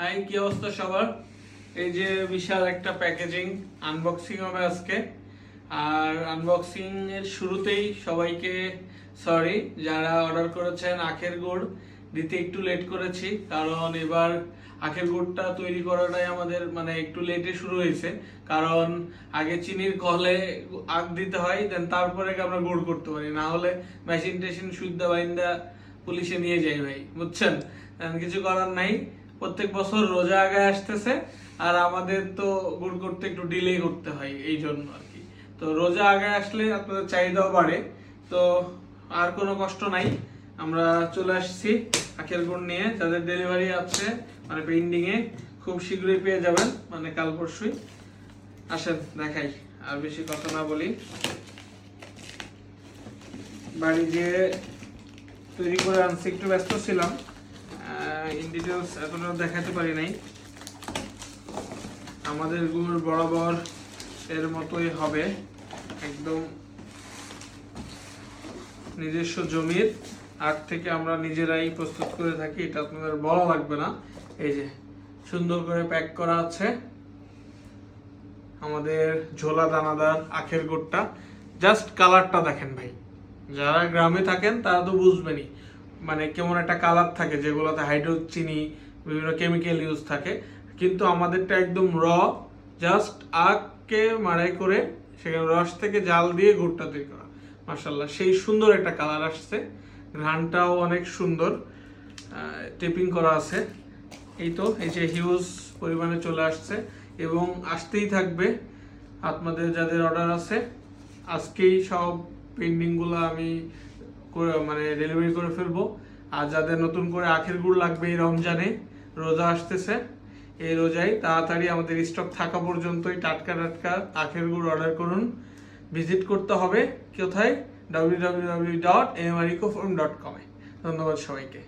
High, কি অবস্থা সবার? এই যে বিশাল একটা প্যাকেজিং আনবক্সিং হবে আজকে। আর আনবক্সিং এর শুরুতেই সবাইকে সরি, যারা অর্ডার করেছেন আখের গুড় দিতে একটু লেট করেছি, কারণ এবার আখের গুড়টা তৈরি করাটাই আমাদের মানে একটু লেটে শুরু হয়েছে। কারণ আগে চিনির কলে আখ দিতে হয়, দেন তারপরে আমরা গুড় করতে পারি, না হলে মেশিন টেশিন সুদ্ধা বাইন্দা পুলিশে নিয়ে যাই ভাই, বুঝছেন? কিছু করার নাই। প্রত্যেক বছর রোজা আগায় আসতেছে, আর আমাদের তো গুড় করতে একটু ডিলে করতে হয়, এই জন্য আর কি। তো রোজা আগায় আসলে আপনাদের চাহিদাও বাড়ে, তো আর কোনো কষ্ট নাই। আমরা চলে আসছি আখের গুড় নিয়ে, যাদের ডেলিভারি আছে মানে পেন্ডিং এ, খুব শীঘ্রই পেয়ে যাবেন, মানে কাল পরশুই। আসেন দেখাই, আর বেশি কথা না বলি। বাড়ি যে তৈরি করে আনছি, একটু ব্যস্ত ছিলাম, ইন ডিটেলস এতটা দেখাতে পারি নাই। আমাদের গুড় বরাবর এর মতোই হবে, একদম নিজস্ব জমির আখ থেকে আমরা নিজেরাই প্রস্তুত করে থাকি, এটা আপনাদের বলা লাগবে না। এই যে সুন্দর করে প্যাক করা আছে আমাদের ঝোলা দানাদার আখের গুড়টা। জাস্ট কালারটা দেখেন ভাই, যারা গ্রামে থাকেন তারা তো বুঝবেনই, মানে কেমন একটা কালার থাকে, যেগুলোতে হাইড্রো চিনি বিভিন্ন কেমিক্যাল ইউজ থাকে। কিন্তু আমাদেরটা একদম জাস্ট আখকে মাড়াই করে সেখানে রস থেকে জাল দিয়ে গুড়টা তৈরি করা। মাশাআল্লাহ, সেই সুন্দর একটা কালার আসছে, ঘ্রাণটাও অনেক সুন্দর, টেপিং করা আছে। এই তো, এই যে হিউজ পরিমাণে চলে আসছে এবং আসতেই থাকবে। আপনাদের যাদের অর্ডার আছে আজকেই সব পেন্ডিংগুলো আমি মানে ডেলিভারি করে ফেলবো। আর যাদের নতুন করে আখের গুড় লাগবে এই রমজানে, রোজা আসতেছে, এই রোজায় তাড়াতাড়ি আমাদের স্টক থাকা পর্যন্তই টাটকা টাটকা আখের গুড় অর্ডার করুন। ভিজিট করতে হবে কোথায়? www.amaricofarm.com-এ। ধন্যবাদ সবাইকে।